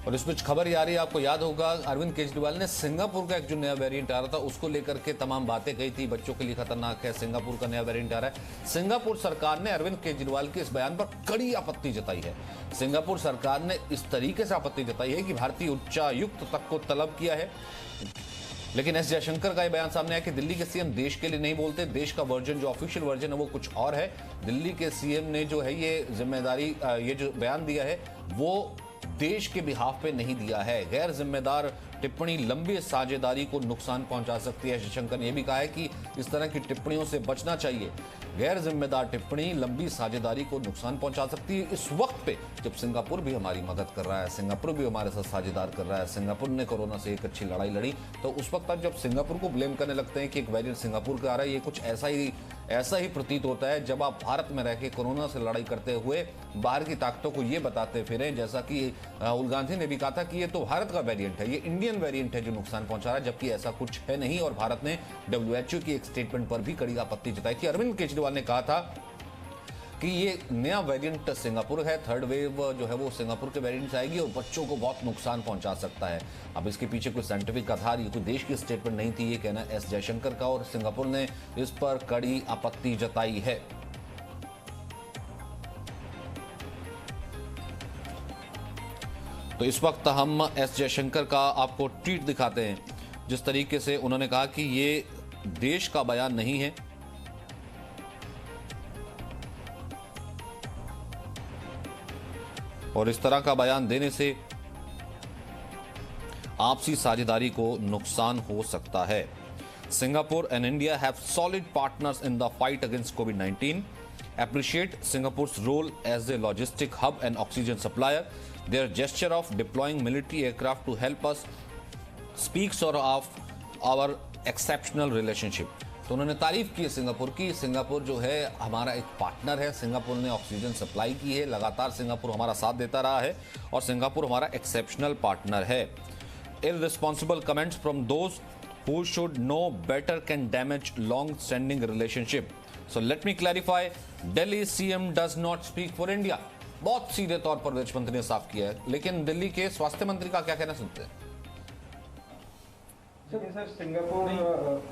और इस बीच खबर ये आ रही है, आपको याद होगा अरविंद केजरीवाल ने सिंगापुर का एक जो नया वेरिएंट आ रहा था उसको लेकर के तमाम बातें कही थी, बच्चों के लिए खतरनाक है, सिंगापुर का नया वेरिएंट आ रहा है। सिंगापुर सरकार ने अरविंद केजरीवाल के इस बयान पर कड़ी आपत्ति जताई है। सिंगापुर सरकार ने इस तरीके से आपत्ति जताई है कि भारतीय उच्चायुक्त तक को तलब किया है। लेकिन एस जयशंकर का यह बयान सामने आया कि दिल्ली के सीएम देश के लिए नहीं बोलते, देश का वर्जन जो ऑफिशियल वर्जन है वो कुछ और है। दिल्ली के सीएम ने जो है ये जिम्मेदारी, ये जो बयान दिया है वो देश के बिहाफ पे नहीं दिया है। गैर जिम्मेदार टिप्पणी लंबी साझेदारी को नुकसान पहुंचा सकती है। जयशंकर ने यह भी कहा है कि इस तरह की टिप्पणियों से बचना चाहिए। गैर जिम्मेदार टिप्पणी लंबी साझेदारी को नुकसान पहुंचा सकती है। इस वक्त पे जब सिंगापुर भी हमारी मदद कर रहा है, सिंगापुर भी हमारे साथ साझेदार कर रहा है, सिंगापुर ने कोरोना से एक अच्छी लड़ाई लड़ी, तो उस वक्त तक जब सिंगापुर को ब्लेम करने लगते हैं कि एक वेरिएंट सिंगापुर का आ रहा है, ये कुछ ऐसा ही प्रतीत होता है जब आप भारत में रह के कोरोना से लड़ाई करते हुए बाहर की ताकतों को ये बताते फिरे, जैसा कि राहुल गांधी ने भी कहा था कि ये तो भारत का वेरिएंट है, ये इंडियन वेरिएंट है जो नुकसान पहुंचा रहा है, जबकि ऐसा कुछ है नहीं। और भारत ने WHO की एक स्टेटमेंट पर भी कड़ी आपत्ति जताई थी। अरविंद केजरीवाल ने कहा था कि ये नया वेरिएंट सिंगापुर है, थर्ड वेव जो है वो सिंगापुर के वेरिएंट से आएगी और बच्चों को बहुत नुकसान पहुंचा सकता है। अब इसके पीछे कोई साइंटिफिक आधार, ये कोई देश की स्टेटमेंट नहीं थी, ये कहना एस जयशंकर का, और सिंगापुर ने इस पर कड़ी आपत्ति जताई है। तो इस वक्त हम एस जयशंकर का आपको ट्वीट दिखाते हैं, जिस तरीके से उन्होंने कहा कि ये देश का बयान नहीं है। और इस तरह का बयान देने से आपसी साझेदारी को नुकसान हो सकता है। Singapore and India have solid partners in the fight against covid. Appreciate Singapore's role as a logistic hub and oxygen supplier. Their gesture of deploying military aircraft to help us speaks of our exceptional relationship. तो उन्होंने तारीफ की है Singapore की। Singapore जो है हमारा एक पार्टनर है, सिंगापुर ने ऑक्सीजन सप्लाई की है, लगातार सिंगापुर हमारा साथ देता रहा है और सिंगापुर हमारा एक्सेप्शनल पार्टनर है। Irresponsible comments from those who should know better can damage long-standing relationship. So let me clarify, Delhi CM does not speak for India. बहुत सीधे तौर पर विदेश मंत्री ने साफ किया है, लेकिन दिल्ली के स्वास्थ्य मंत्री का क्या कहना सुनते हैं? सर सिंगापुर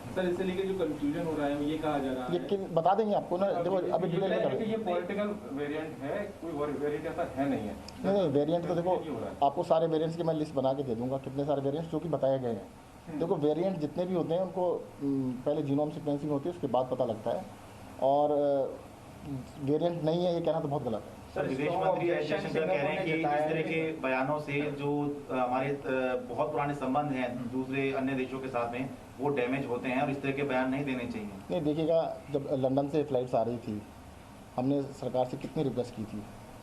सर इससे लेके जो कंफ्यूजन हो रहा है ये कहा जा रहा है, ये बता देंगे आपको ना, देखो अभी डिटेल में ये पॉलिटिकल वेरिएंट है, कोई वेरिएंट ऐसा है नहीं है। नहीं वेरिएंट तो देखो आपको सारे वेरिएंट्स की मैं लिस्ट बना के दे दूंगा, कितने सारे वेरिएंट्स जो कि बताए गए हैं। देखो वेरिएंट जितने भी होते हैं उनको पहले जीनोम सीक्वेंसिंग होती है, उसके बाद पता लगता है, और वेरिएंट नहीं है ये कहना तो बहुत गलत है। सर विदेश मंत्री एस जयशंकर कह रहे हैं कि इस तरह के बयानों से जो हमारे बहुत पुराने संबंध हैं दूसरे अन्य देशों के साथ में वो डैमेज होते हैं और इस तरह के बयान नहीं देने चाहिए। नहीं देखिएगा, जब लंदन से फ़्लाइट्स आ रही थी हमने सरकार से कितनी रिक्वेस्ट की थी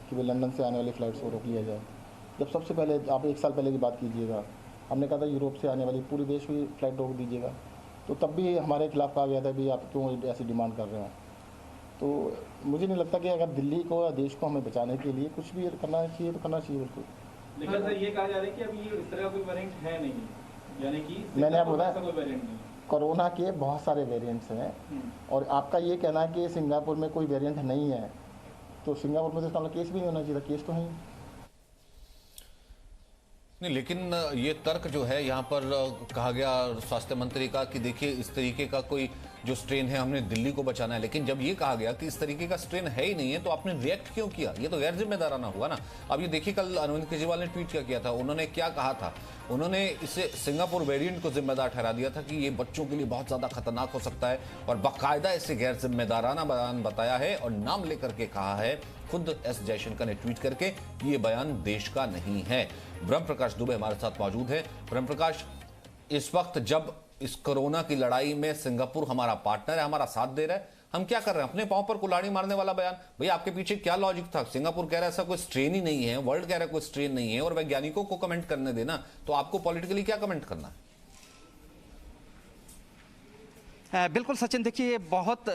कि भाई लंदन से आने वाली फ़्लाइट्स को रोक लिया जाए। जब सबसे पहले आप 1 साल पहले की बात कीजिएगा, हमने कहा था यूरोप से आने वाली पूरे देश की फ़्लाइट रोक दीजिएगा, तो तब भी हमारे खिलाफ कहा गया था भी आप क्यों ऐसी डिमांड कर रहे हैं। तो मुझे नहीं लगता कि अगर दिल्ली को या देश को हमें बचाने के लिए कुछ भी करना चाहिए तो करना चाहिए बिल्कुल। लेकिन सर ये कहा जा रहा है कि अभी ये इस तरह का कोई वेरिएंट है नहीं, यानी कि मैंने आपको बताया कोई वेरिएंट नहीं। कोरोना के बहुत सारे वेरिएंट्स हैं और आपका ये कहना है कि सिंगापुर में कोई वेरिएंट नहीं है, तो सिंगापुर में तो इसका केस भी नहीं होना चाहिए, केस तो है नहीं। लेकिन ये तर्क जो है यहाँ पर कहा गया स्वास्थ्य मंत्री का कि देखिए इस तरीके का कोई जो स्ट्रेन है हमने दिल्ली को बचाना है, लेकिन जब ये कहा गया कि इस तरीके का स्ट्रेन है ही नहीं है तो आपने रिएक्ट क्यों किया? ये तो गैर जिम्मेदाराना हुआ ना। अब ये देखिए कल अरविंद केजरीवाल ने ट्वीट क्या किया था, उन्होंने क्या कहा था, उन्होंने इसे सिंगापुर वेरिएंट को जिम्मेदार ठहरा दिया था कि ये बच्चों के लिए बहुत ज्यादा खतरनाक हो सकता है और बाकायदा इसे गैर जिम्मेदाराना बयान बताया है और नाम लेकर के कहा है खुद एस जयशंकर ने ट्वीट करके कि ये बयान देश का नहीं है। ब्रह्म प्रकाश दुबे हमारे साथ मौजूद है। ब्रह्म प्रकाश, इस वक्त जब इस कोरोना की लड़ाई में सिंगापुर हमारा पार्टनर है, हमारा साथ दे रहा है, हम क्या कर रहे हैं? अपने पांव पर कुल्हाड़ी मारने वाला बयान। भैया आपके पीछे क्या लॉजिक था? सिंगापुर कह रहा है ऐसा कोई स्ट्रेन ही नहीं है, वर्ल्ड कह रहा है कोई स्ट्रेन नहीं है और वैज्ञानिकों को कमेंट करने देना, तो आपको पॉलिटिकली क्या कमेंट करना है? बिल्कुल सचिन, देखिए ये बहुत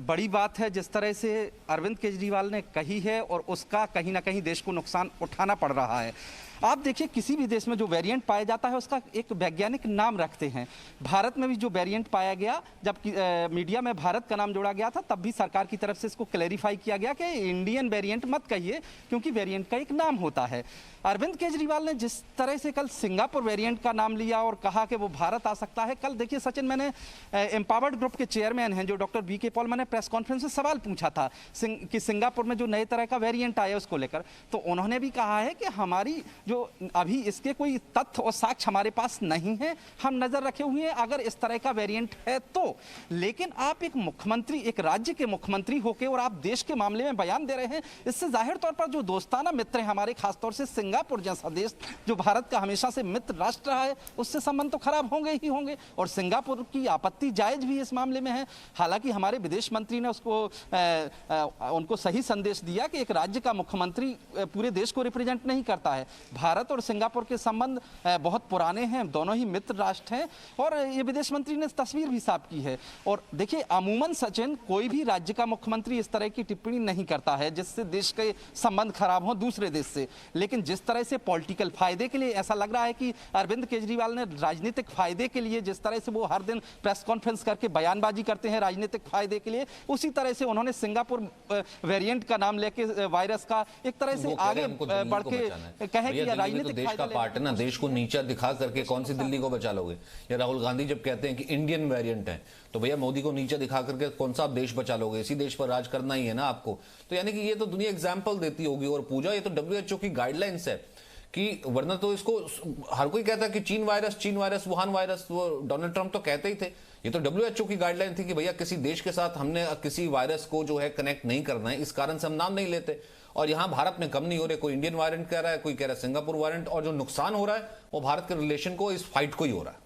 बड़ी बात है जिस तरह से अरविंद केजरीवाल ने कही है और उसका कहीं ना कहीं देश को नुकसान उठाना पड़ रहा है। आप देखिए किसी भी देश में जो वेरिएंट पाया जाता है उसका एक वैज्ञानिक नाम रखते हैं। भारत में भी जो वेरिएंट पाया गया, जब मीडिया में भारत का नाम जोड़ा गया था, तब भी सरकार की तरफ से इसको क्लैरिफाई किया गया कि इंडियन वेरिएंट मत कहिए, क्योंकि वेरिएंट का एक नाम होता है। अरविंद केजरीवाल ने जिस तरह से कल सिंगापुर वेरिएंट का नाम लिया और कहा कि वो भारत आ सकता है, कल देखिए सचिन, मैंने एम्पावर्ड ग्रुप के चेयरमैन हैं जो डॉक्टर वी के पॉल, मैंने प्रेस कॉन्फ्रेंस में सवाल पूछा था कि सिंगापुर में जो नए तरह का वेरिएंट आया उसको लेकर, तो उन्होंने भी कहा है कि हमारी जो अभी इसके कोई तथ्य और साक्ष्य हमारे पास नहीं है, हम नजर रखे हुए हैं अगर इस तरह का वेरिएंट है तो। लेकिन आप एक मुख्यमंत्री, एक राज्य के मुख्यमंत्री होकर और आप देश के मामले में बयान दे रहे हैं, इससे जाहिर तौर पर जो दोस्ताना मित्र हैं हमारे, खासतौर से सिंगापुर जैसा देश जो भारत का हमेशा से मित्र राष्ट्र रहा है, उससे संबंध तो खराब होंगे ही होंगे। और सिंगापुर की आपत्ति जायज भी इस मामले में है। हालांकि हमारे विदेश मंत्री ने उसको उनको सही संदेश दिया कि एक राज्य का मुख्यमंत्री पूरे देश को रिप्रेजेंट नहीं करता है। भारत और सिंगापुर के संबंध बहुत पुराने हैं, दोनों ही मित्र राष्ट्र हैं, और ये विदेश मंत्री ने तस्वीर भी साफ की है। और देखिए अमूमन सचिन, कोई भी राज्य का मुख्यमंत्री इस तरह की टिप्पणी नहीं करता है जिससे देश के संबंध खराब हो दूसरे देश से। लेकिन जिस तरह से पॉलिटिकल फायदे के लिए, ऐसा लग रहा है कि अरविंद केजरीवाल ने राजनीतिक फायदे के लिए, जिस तरह से वो हर दिन प्रेस कॉन्फ्रेंस करके बयानबाजी करते हैं राजनीतिक फायदे के लिए, उसी तरह से उन्होंने सिंगापुर वेरिएंट का नाम लेके वायरस का एक तरह से आगे बढ़ के कहे कि राजनीतिक देश का पार्ट है ना, देश को नीचा दिखा करके कौन सी दिल्ली को बचा लोगे? या राहुल गांधी जब कहते हैं कि इंडियन वेरिएंट है, तो भैया मोदी को नीचे दिखा करके कौन सा आप देश बचा लोगे? इसी देश पर राज करना ही है ना आपको। तो यानी कि ये तो दुनिया एग्जाम्पल देती होगी। और पूजा, ये तो WHO की गाइडलाइंस है कि वरना तो इसको हर कोई कहता है कि चीन वायरस, वुहान वायरस, वो डोनाल्ड ट्रंप तो कहते ही थे। ये तो WHO की गाइडलाइन थी कि भैया किसी देश के साथ हमने किसी वायरस को जो है कनेक्ट नहीं करना है, इस कारण से हम नाम नहीं लेते। और यहां भारत में कम नहीं हो रहे, कोई इंडियन वायरेंट कह रहा है, कोई कह रहा है सिंगापुर वायरेंट, और जो नुकसान हो रहा है वो भारत के रिलेशन को, इस फाइट को ही हो रहा है।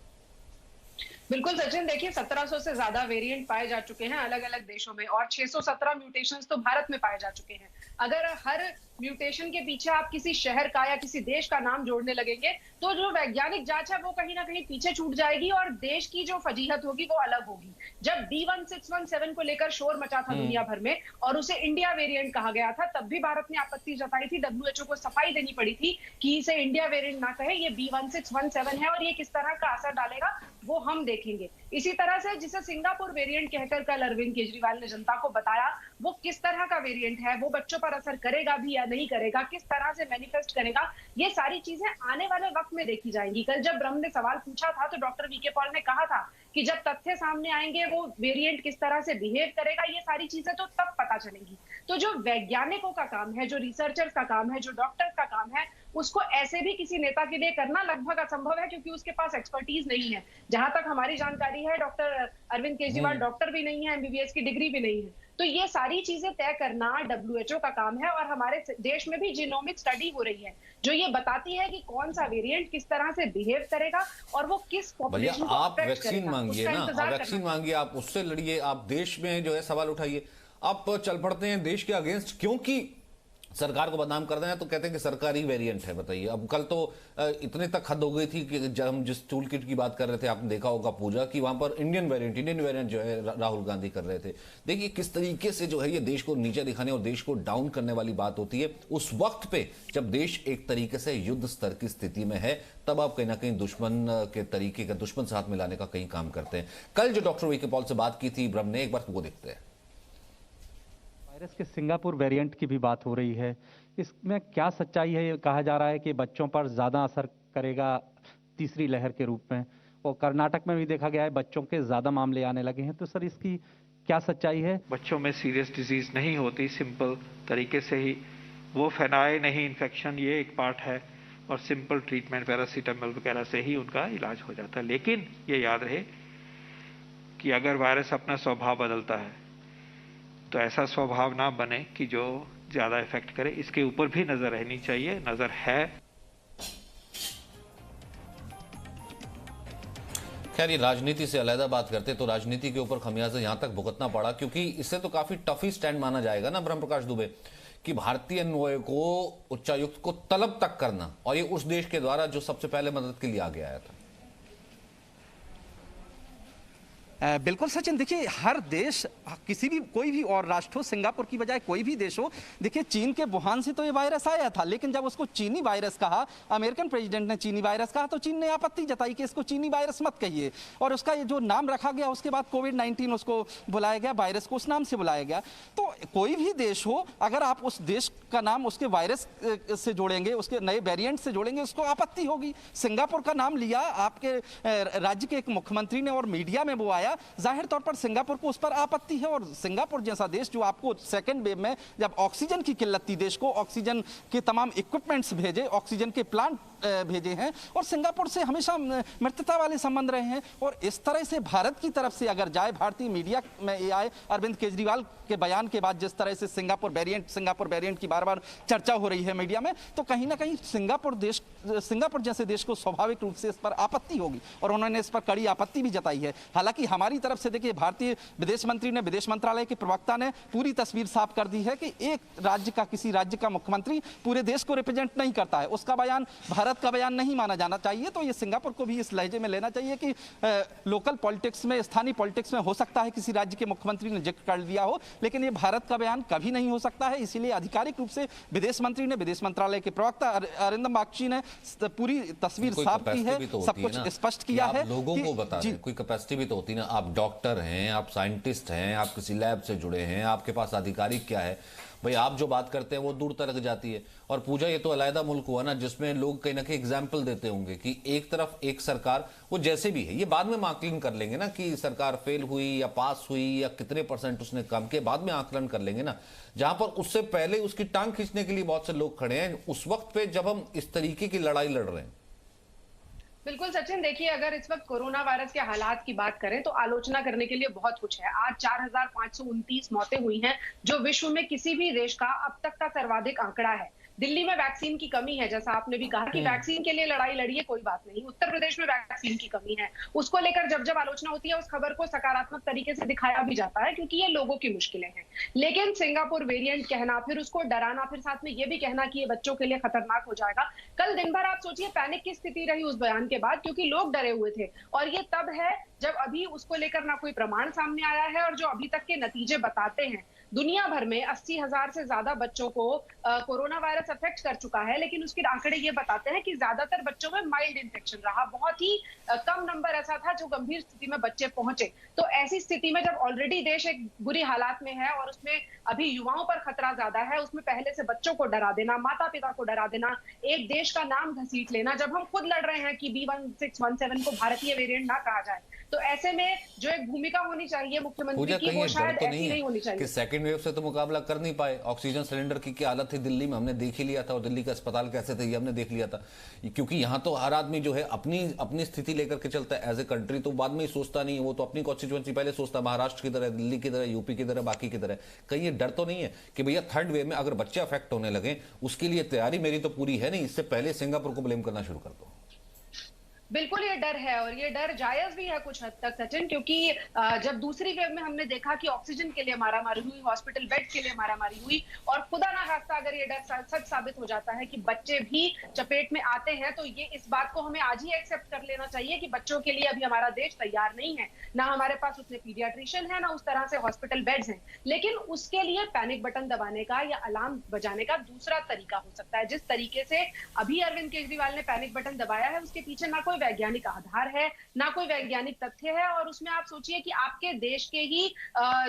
बिल्कुल सचिन, देखिए 1700 से ज्यादा वेरिएंट पाए जा चुके हैं अलग अलग देशों में, और 617 म्यूटेशंस तो भारत में पाए जा चुके हैं। अगर हर म्यूटेशन के पीछे आप किसी शहर का या किसी देश का नाम जोड़ने लगेंगे तो जो वैज्ञानिक जांच है वो कहीं ना कहीं पीछे छूट जाएगी और देश की जो फजीहत होगी वो अलग होगी। जब B1617 को लेकर शोर मचा था दुनिया भर में और उसे इंडिया वेरिएंट कहा गया था, तब भी भारत ने आपत्ति जताई थी। WHO को सफाई देनी पड़ी थी कि इसे इंडिया वेरिएंट ना कहे, ये B1617 है और ये किस तरह का असर डालेगा वो हम देखेंगे। इसी तरह से जिसे सिंगापुर वेरिएंट कहकर कल अरविंद केजरीवाल ने जनता को बताया, वो किस तरह का वेरिएंट है, वो बच्चों पर असर करेगा भी या नहीं करेगा, किस तरह से मैनिफेस्ट करेगा, ये सारी चीजें आने वाले वक्त में देखी जाएंगी। कल जब ब्रह्म ने सवाल पूछा था तो डॉक्टर वी के पॉल ने कहा था कि जब तथ्य सामने आएंगे वो वेरिएंट किस तरह से बिहेव करेगा, ये सारी चीजें तो तब पता चलेंगी। तो जो वैज्ञानिकों का काम है, जो रिसर्चर्स का काम है, जो डॉक्टर्स का काम है, उसको ऐसे भी किसी नेता के लिए करना लगभग असंभव है क्योंकि उसके पास एक्सपर्टीज नहीं है। जहां तक हमारी जानकारी है, डॉक्टर अरविंद केजरीवाल डॉक्टर भी नहीं है, MBBS की डिग्री भी नहीं है। तो ये सारी चीजें तय करना WHO का काम है। और हमारे देश में भी जीनोमिक स्टडी हो रही है जो ये बताती है कि कौन सा वेरिएंट किस तरह से बिहेव करेगा और वो किस पॉपुलेशन को आप अफेक्ट वैक्सीन करेगा। मांगिए ना, आप वैक्सीन मांगिए, आप उससे लड़िए, आप देश में जो है सवाल उठाइए। आप चल पड़ते हैं देश के अगेंस्ट क्योंकि सरकार को बदनाम कर देना, तो कहते हैं कि सरकारी वेरिएंट है। बताइए, अब कल तो इतने तक हद हो गई थी कि जब हम जिस टूल किट की बात कर रहे थे, आपने देखा होगा पूजा, कि वहां पर इंडियन वेरिएंट जो है राहुल गांधी कर रहे थे। देखिए किस तरीके से जो है ये देश को नीचे दिखाने और देश को डाउन करने वाली बात होती है उस वक्त पे जब देश एक तरीके से युद्ध स्तर की स्थिति में है, तब आप कहीं ना कहीं दुश्मन के तरीके का, दुश्मन साथ मिलाने का कहीं काम करते हैं। कल जो डॉक्टर वी के पॉल से बात की थी ब्रह्म ने, एक बार वो देखते हैं। वायरस के सिंगापुर वेरिएंट की भी बात हो रही है, इसमें क्या सच्चाई है? ये कहा जा रहा है कि बच्चों पर ज़्यादा असर करेगा तीसरी लहर के रूप में, और कर्नाटक में भी देखा गया है बच्चों के ज़्यादा मामले आने लगे हैं। तो सर इसकी क्या सच्चाई है? बच्चों में सीरियस डिजीज नहीं होती, सिंपल तरीके से ही वो फैलाए नहीं इन्फेक्शन, ये एक पार्ट है, और सिंपल ट्रीटमेंट पैरासीटामोल वगैरह से ही उनका इलाज हो जाता है। लेकिन ये याद रहे कि अगर वायरस अपना स्वभाव बदलता है तो ऐसा स्वभाव ना बने कि जो ज्यादा इफेक्ट करे, इसके ऊपर भी नजर रहनी चाहिए, नजर है। खैर, ये राजनीति से अलग बात करते तो राजनीति के ऊपर खमियाजा यहां तक भुगतना पड़ा, क्योंकि इससे तो काफी टफी स्टैंड माना जाएगा ना ब्रह्म प्रकाश दुबे, कि भारतीय अन्वय को, उच्चायुक्त को तलब तक करना, और ये उस देश के द्वारा जो सबसे पहले मदद के लिए आगे आया था। बिल्कुल सचिन, देखिए हर देश, किसी भी कोई भी और राष्ट्र हो, सिंगापुर की बजाय कोई भी देश हो, देखिए चीन के वुहान से तो ये वायरस आया था, लेकिन जब उसको चीनी वायरस कहा, अमेरिकन प्रेसिडेंट ने चीनी वायरस कहा, तो चीन ने आपत्ति जताई कि इसको चीनी वायरस मत कहिए, और उसका ये जो नाम रखा गया उसके बाद कोविड-19 उसको बुलाया गया, वायरस को उस नाम से बुलाया गया। तो कोई भी देश हो, अगर आप उस देश का नाम उसके वायरस से जोड़ेंगे, उसके नए वेरिएंट से जोड़ेंगे, उसको आपत्ति होगी। सिंगापुर का नाम लिया आपके राज्य के एक मुख्यमंत्री ने और मीडिया में वो आया, जाहिर तौर पर सिंगापुर को उस पर आपत्ति है। और सिंगापुर जैसा देश जो आपको सेकेंड वेव में जब ऑक्सीजन की किल्लत थी, देश को ऑक्सीजन के तमाम इक्विपमेंट्स भेजे, ऑक्सीजन के प्लांट भेजे हैं, और सिंगापुर से हमेशा मित्रता वाले संबंध रहे हैं। और इस तरह से भारत की तरफ से अगर जाए, भारतीय मीडिया में ये आए अरविंद केजरीवाल के बयान के बाद, जिस तरह से सिंगापुर वेरिएंट की बार बार चर्चा हो रही है मीडिया में, तो कहीं ना कहीं सिंगापुर जैसे देश को स्वाभाविक रूप से इस पर आपत्ति होगी, और उन्होंने इस पर कड़ी आपत्ति भी जताई है। हालांकि हमारी तरफ से देखिए, भारतीय विदेश मंत्री ने, विदेश मंत्रालय के प्रवक्ता ने पूरी तस्वीर साफ कर दी है कि एक राज्य का, किसी राज्य का मुख्यमंत्री पूरे देश को रिप्रेजेंट नहीं करता है, उसका बयान भारत का बयान नहीं माना जाना चाहिए। तो ये सिंगापुर को भी इस लहजे में लेना चाहिए कि लोकल पॉलिटिक्स में, स्थानीय पॉलिटिक्स में हो सकता है किसी राज्य के मुख्यमंत्री ने जिक्र कर दिया हो, लेकिन ये भारत का बयान कभी नहीं हो सकता है। इसीलिए आधिकारिक रूप से विदेश मंत्री ने, विदेश मंत्रालय के प्रवक्ता अरिंदम बागची ने पूरी तस्वीर साफ की है, सब कुछ स्पष्ट किया है। लोगों को बता रहे, कोई कैपेसिटी भी तो होती है ना। आप डॉक्टर हैं, आप साइंटिस्ट हैं, आप किसी लैब से जुड़े हैं, आपके पास आधिकारिक क्या है भाई, आप जो बात करते हैं वो दूर तक जाती है। और पूजा, ये तो अलग मुल्क हुआ ना, जिसमें लोग कहीं ना कहीं एग्जाम्पल देते होंगे कि एक तरफ एक सरकार, वो जैसे भी है, ये बाद में आकलन कर लेंगे ना कि सरकार फेल हुई या पास हुई या कितने % उसने कम के, बाद में आकलन कर लेंगे ना। जहां पर उससे पहले उसकी टांग खींचने के लिए बहुत से लोग खड़े हैं उस वक्त पे, जब हम इस तरीके की लड़ाई लड़ रहे हैं। बिल्कुल सचिन, देखिए अगर इस वक्त कोरोना वायरस के हालात की बात करें तो आलोचना करने के लिए बहुत कुछ है। आज 4,529 मौतें हुई हैं, जो विश्व में किसी भी देश का अब तक का सर्वाधिक आंकड़ा है। दिल्ली में वैक्सीन की कमी है, जैसा आपने भी कहा कि वैक्सीन के लिए लड़ाई लड़िए, कोई बात नहीं। उत्तर प्रदेश में वैक्सीन की कमी है, उसको लेकर जब जब आलोचना होती है, उस खबर को सकारात्मक तरीके से दिखाया भी जाता है, क्योंकि ये लोगों की मुश्किलें हैं। लेकिन सिंगापुर वेरिएंट कहना, फिर उसको डराना, फिर साथ में ये भी कहना कि ये बच्चों के लिए खतरनाक हो जाएगा। कल दिन भर आप सोचिए पैनिक की स्थिति रही उस बयान के बाद, क्योंकि लोग डरे हुए थे। और ये तब है जब अभी उसको लेकर ना कोई प्रमाण सामने आया है, और जो अभी तक के नतीजे बताते हैं, दुनिया भर में 80,000 से ज्यादा बच्चों को कोरोना वायरस अफेक्ट कर चुका है, लेकिन उसके आंकड़े ये बताते हैं कि ज्यादातर बच्चों में माइल्ड इन्फेक्शन रहा, बहुत ही कम नंबर ऐसा था जो गंभीर स्थिति में बच्चे पहुंचे। तो ऐसी स्थिति में जब ऑलरेडी देश एक बुरी हालात में है और उसमें अभी युवाओं पर खतरा ज्यादा है, उसमें पहले से बच्चों को डरा देना, माता पिता को डरा देना, एक देश का नाम घसीट लेना, जब हम खुद लड़ रहे हैं कि B1617 को भारतीय वेरिएंट ना कहा जाए, तो ऐसे में जो एक भूमिका होनी चाहिए मुख्यमंत्री की, वो शायद ऐसी नहीं होनी चाहिए। सेकंड वेव से तो मुकाबला कर नहीं पाए। ऑक्सीजन सिलेंडर की क्या हालत थी दिल्ली में, हमने देख ही लिया था, और दिल्ली का अस्पताल कैसे थे ये हमने देख लिया था। क्योंकि यहाँ तो हर आदमी जो है अपनी स्थिति लेकर के चलता है एज ए कंट्री, तो बाद में ही सोचता नहीं है, वो तो अपनी कॉन्स्टिट्यूएंसी पहले सोचता है, महाराष्ट्र की तरह, दिल्ली की तरह, यूपी की तरह, बाकी की तरह। कहीं ये डर तो नहीं है कि भैया थर्ड वेव में अगर बच्चे अफेक्ट होने लगे, उसके लिए तैयारी मेरी तो पूरी है नहीं, इससे पहले सिंगापुर को ब्लेम करना शुरू कर दो। बिल्कुल ये डर है, और ये डर जायज भी है कुछ हद तक सचिन, क्योंकि जब दूसरी वेव में हमने देखा कि ऑक्सीजन के लिए मारामारी हुई, हॉस्पिटल बेड के लिए मारामारी हुई, और खुदा ना खास्ता अगर ये डर सच साबित हो जाता है कि बच्चे भी चपेट में आते हैं, तो ये इस बात को हमें आज ही एक्सेप्ट कर लेना चाहिए कि बच्चों के लिए अभी हमारा देश तैयार नहीं है। ना हमारे पास उतने पीडियाट्रिशियन है, ना उस तरह से हॉस्पिटल बेड्स हैं। लेकिन उसके लिए पैनिक बटन दबाने का या अलार्म बजाने का दूसरा तरीका हो सकता है। जिस तरीके से अभी अरविंद केजरीवाल ने पैनिक बटन दबाया है, उसके पीछे ना कोई वैज्ञानिक आधार है, ना कोई वैज्ञानिक तथ्य है, और उसमें आप सोचिए कि आपके देश के ही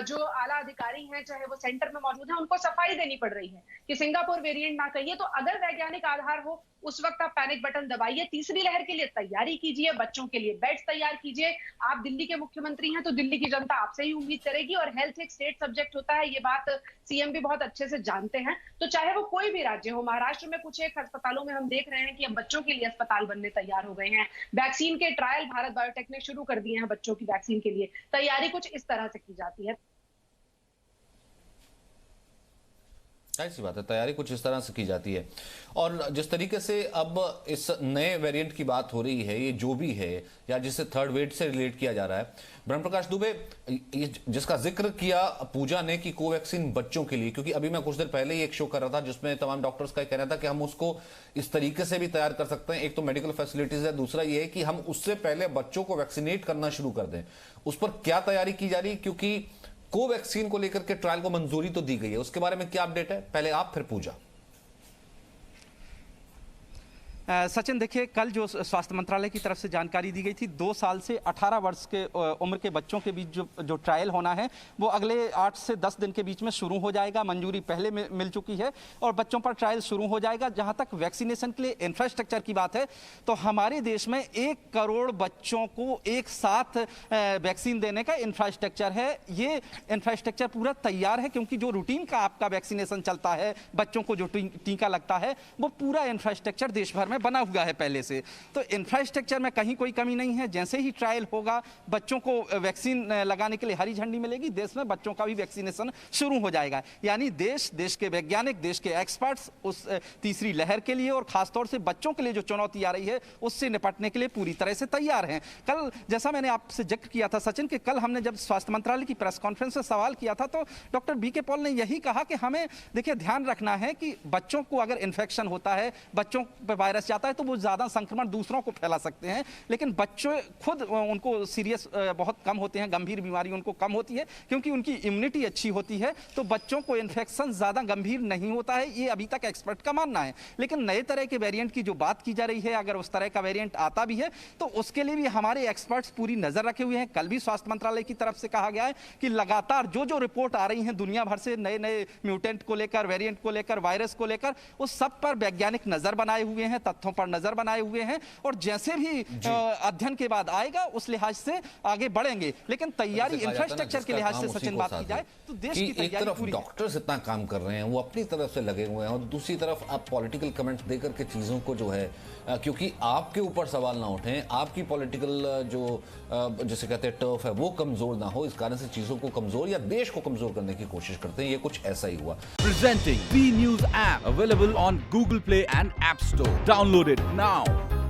जो आला अधिकारी हैं, चाहे वो सेंटर में मौजूद हैं, उनको सफाई देनी पड़ रही है कि सिंगापुर वेरिएंट ना कहिए। तो अगर वैज्ञानिक आधार हो, उस वक्त आप पैनिक बटन दबाइए, तीसरी लहर के लिए तैयारी कीजिए, बच्चों के लिए बेड्स तैयार कीजिए। आप दिल्ली के मुख्यमंत्री हैं, तो दिल्ली की जनता आपसे ही उम्मीद करेगी, और हेल्थ एक स्टेट सब्जेक्ट होता है, ये बात सीएम भी बहुत अच्छे से जानते हैं। तो चाहे वो कोई भी राज्य हो, महाराष्ट्र में कुछ एक अस्पतालों में हम देख रहे हैं कि अब बच्चों के लिए अस्पताल बनने तैयार हो गए हैं, वैक्सीन के ट्रायल भारत बायोटेक ने शुरू कर दिए हैं बच्चों की वैक्सीन के लिए, तैयारी कुछ इस तरह से की जाती है। जाहिर सी बात है, तैयारी कुछ इस तरह से की जाती है। और जिस तरीके से अब इस नए वेरिएंट की बात हो रही है, ये जो भी है या जिसे थर्ड वेव से रिलेट किया जा रहा है, ब्रह्म प्रकाश दुबे, ये जिसका जिक्र किया पूजा ने कि कोवैक्सीन बच्चों के लिए, क्योंकि अभी मैं कुछ देर पहले ही एक शो कर रहा था जिसमें तमाम डॉक्टर्स का कहना था कि हम उसको इस तरीके से भी तैयार कर सकते हैं। एक तो मेडिकल फैसिलिटीज है, दूसरा ये है कि हम उससे पहले बच्चों को वैक्सीनेट करना शुरू कर दें। उस पर क्या तैयारी की जा रही, क्योंकि कोवैक्सीन को लेकर के ट्रायल को मंजूरी तो दी गई है, उसके बारे में क्या अपडेट है? पहले आप फिर पूजा। सचिन, देखिए, कल जो स्वास्थ्य मंत्रालय की तरफ से जानकारी दी गई थी, 2 साल से 18 वर्ष के उम्र के बच्चों के बीच जो ट्रायल होना है वो अगले 8 से 10 दिन के बीच में शुरू हो जाएगा। मंजूरी पहले मिल चुकी है और बच्चों पर ट्रायल शुरू हो जाएगा। जहां तक वैक्सीनेशन के लिए इंफ्रास्ट्रक्चर की बात है तो हमारे देश में 1 करोड़ बच्चों को एक साथ वैक्सीन देने का इंफ्रास्ट्रक्चर है। ये इंफ्रास्ट्रक्चर पूरा तैयार है, क्योंकि जो रूटीन का आपका वैक्सीनेशन चलता है, बच्चों को जो टीका लगता है, वो पूरा इंफ्रास्ट्रक्चर देश भर में बना हुआ है पहले से। तो इंफ्रास्ट्रक्चर में कहीं कोई कमी नहीं है। जैसे ही ट्रायल होगा, बच्चों को वैक्सीन लगाने के लिए हरी झंडी मिलेगी, देश में बच्चों का भी वैक्सीनेशन शुरू हो जाएगा। यानी देश के वैज्ञानिक, देश के एक्सपर्ट्स उस तीसरी लहर के लिए और खासतौर से बच्चों के लिए जो चुनौती आ रही है उससे निपटने के लिए पूरी तरह से तैयार हैं। कल जैसा मैंने आपसे जिक्र किया था सचिन, कि कल हमने जब स्वास्थ्य मंत्रालय की प्रेस कॉन्फ्रेंस में सवाल किया था तो डॉक्टर बी के पॉल ने यही कहा कि हमें देखिए ध्यान रखना है कि बच्चों को अगर इन्फेक्शन होता है, बच्चों पर वायरस जाता है तो वो ज्यादा संक्रमण दूसरों को फैला सकते हैं, लेकिन बच्चे खुद उनको सीरियस बहुत कम होते हैं, गंभीर बीमारी उनको कम होती है क्योंकि उनकी इम्यूनिटी अच्छी होती है। तो बच्चों को इन्फेक्शन ज्यादा गंभीर नहीं होता है, ये अभी तक एक्सपर्ट का मानना है। लेकिन नए तरह के वेरिएंट की जो बात की जा रही है, अगर उस तरह का वेरिएंट आता भी है तो उसके लिए भी हमारे एक्सपर्ट्स पूरी नजर रखे हुए हैं। कल भी स्वास्थ्य मंत्रालय की तरफ से कहा गया है कि लगातार जो रिपोर्ट आ रही है दुनिया भर से, नए नए म्यूटेंट को लेकर, वेरिएंट को लेकर, वायरस को लेकर, उस सब पर वैज्ञानिक नजर बनाए हुए हैं, तथ्यों पर नजर बनाए हुए हैं और जैसे भी अध्ययन के बाद आएगा उस लिहाज से आगे बढ़ेंगे। लेकिन तैयारी इंफ्रास्ट्रक्चर के लिहाज से सचिन बात की जाए तो देश की तैयारी एक तरफ पूरी डॉक्टर्स इतना काम कर रहे हैं, वो अपनी तरफ से लगे हुए हैं, और दूसरी तरफ आप पॉलिटिकल कमेंट्स देकर के चीजों को जो है, क्योंकि आपके ऊपर सवाल ना उठें, आपकी पॉलिटिकल जो जिसे कहते हैं टर्फ है वो कमजोर ना हो, इस कारण से चीजों को कमजोर या देश को कमजोर करने की कोशिश करते हैं। ये कुछ ऐसा ही हुआ। Presenting B News app available on Google Play and App Store. Download it now.